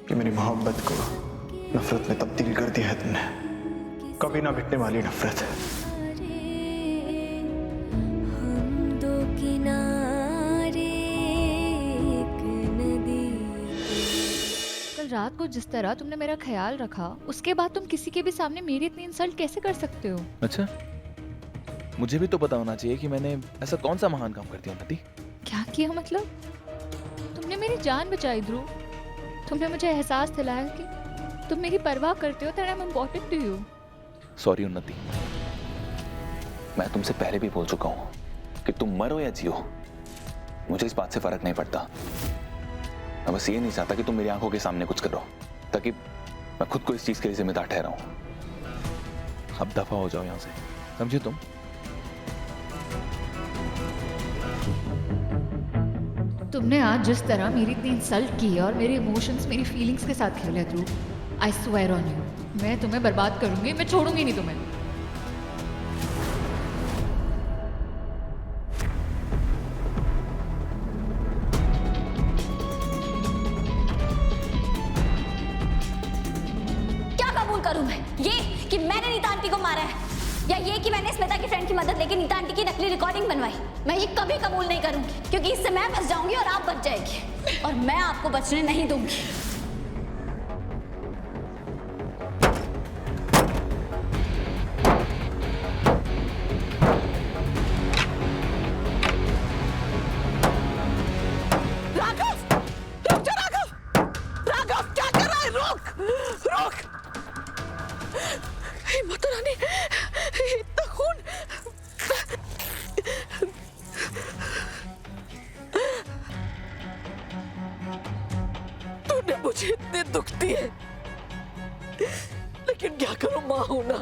कि मेरी मोहब्बत को नफरत में तब्दील कर दिया है तुमने। कभी ना मिटने वाली नफरत है। कल रात को जिस तरह तुमने मेरा ख्याल रखा, उसके बाद तुम किसी के भी सामने मेरी इतनी इंसल्ट कैसे कर सकते हो? अच्छा, मुझे भी तो पता होना चाहिए कि मैंने ऐसा कौन सा महान काम कर दिया उन्नति। क्या किया मतलब? तुमने मेरी जान बचाई ध्रुव। तुमने मुझे एहसास दिलाया कि तुम मेरी परवाह करते हो, that I am important to you. Sorry Unnati, मैं तुमसे पहले भी बोल चुका हूँ कि तुम मरो या जियो, मुझे इस बात से फर्क नहीं पड़ता। मैं बस ये नहीं चाहता कि तुम मेरी आंखों के सामने कुछ करो, ताकि मैं खुद को इस चीज के लिए जिम्मेदार ठहराऊं। अब दफा हो जाओ यहां से, समझे तुम? तुमने आज जिस तरह मेरी इतनी इंसल्ट की है और मेरे इमोशंस, मेरी फीलिंग्स के साथ खेले ध्रुव, आई स्वेयर ऑन यू, मैं तुम्हें बर्बाद करूंगी, मैं छोड़ूंगी नहीं तुम्हें। क्या कबूल करूं मैं? ये कि मैंने नीता आंटी को मारा है, या ये कि मैंने स्मिता की फ्रेंड की मदद लेके नीता आंटी की नकली रिकॉर्डिंग बनवाई? मैं ये कभी कबूल नहीं करूंगी, क्योंकि इससे मैं फंस जाऊंगी और आप बच जाएगी, और मैं आपको बचने नहीं दूंगी। मुझे इतनी दुखती है, लेकिन क्या करूं, माँ हूं ना,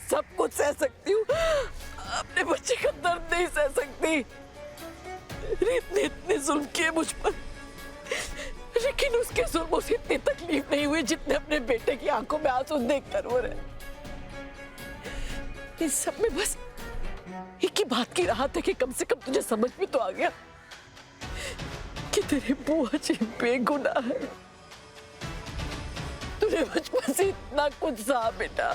सब कुछ सह सकती हूँ, अपने बच्चे का दर्द नहीं सह सकती। रीत ने इतने जुल्म किए मुझ पर, लेकिन उसके जुल्मों से इतनी तकलीफ नहीं हुई जितने अपने बेटे की आंखों में आंसू देखकर हो रहे। इस सब में बस एक ही बात की राहत है कि कम से कम तुझे समझ में तो आ गया कि तेरी बुआ जी बेगुनाह है। तूने बचपन से इतना कुछ सहा बेटा,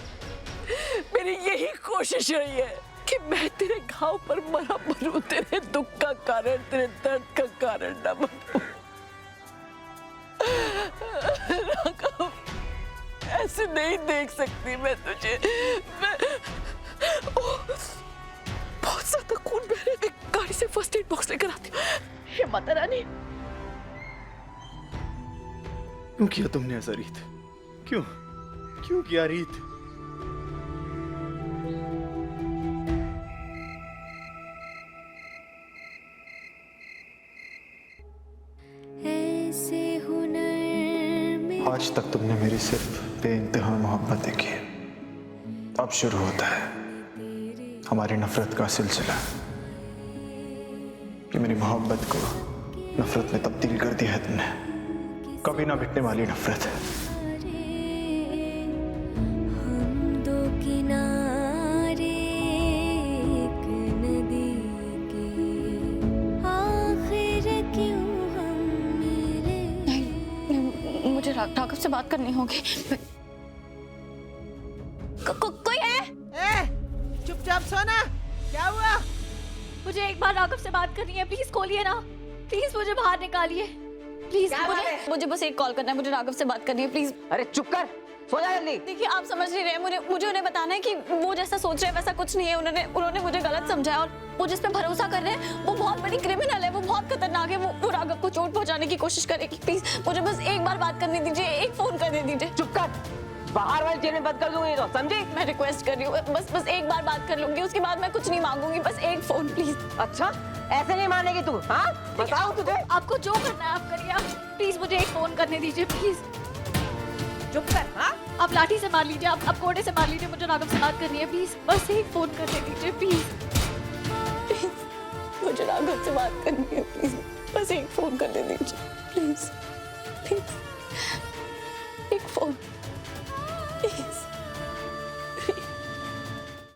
मेरी यही कोशिश रही है कि मैं तेरे घाव पर मरा मरूं, तेरे दुख का कारण, तेरे दर्द का कारण न बनूं। राघव, ऐसे नहीं देख सकती मैं तुझे। मैं बहुत ज्यादा खून बह रहा है, गाड़ी से फर्स्ट एड बॉक्स लेकर आती हूँ। हे माता रानी। क्यों किया तुमने ऐसा रीत? क्यों क्यों किया रीत? आज तक तुमने मेरी सिर्फ बेइंतहा मोहब्बतें की, अब शुरू होता है हमारी नफरत का सिलसिला। कि मेरी मोहब्बत को नफरत में तब्दील कर दिया है तुमने। कभी ना मिटने वाली नफरत है। नहीं, मुझे राघव से बात करनी होगी। कोई है? चुपचाप सोना, क्या हुआ? मुझे एक बार राघव से बात करनी है, प्लीज खोलिए ना, प्लीज मुझे बाहर निकालिए, प्लीज। मुझे बस एक कॉल करना है, मुझे राघव से बात करनी है, प्लीज। अरे चुप कर, सो जा जल्दी। देखिए, आप समझ नहीं रहे, मुझे उन्हें बताना है कि वो जैसा सोच रहे हैं वैसा कुछ नहीं है। उन्होंने मुझे गलत समझा है, और वो जिस पे भरोसा कर रहे हैं वो बहुत बड़ी क्रिमिनल है, वो बहुत खतरनाक है। वो राघव को चोट पहुंचाने की कोशिश करेगी। प्लीज मुझे बस एक बार बात करने दीजिए, एक फोन करने दीजिए। चुप कर, बाहर वाली चेन बंद कर दूंगी तो, समझी? मैं रिक्वेस्ट कर रही हूँ, बस एक बार बात कर लूंगी, उसके बाद मैं कुछ नहीं मांगूंगी, बस एक फोन प्लीज। अच्छा, ऐसे नहीं मानेगी तू? हाँ, बताओ तुझे। आपको जो करना है आप करिए, आप प्लीज मुझे एक फोन करने दीजिए, प्लीज। चुप कर। हाँ, आप लाठी से मार लीजिए, आप कोड़े से मार लीजिए, मुझे राघव से बात करनी है, प्लीज बस एक फोन करने दीजिए, प्लीज। मुझे राघव से बात करनी है, प्लीज बस एक फोन करने दीजिए, प्लीज प्लीज एक फोन प्लीज।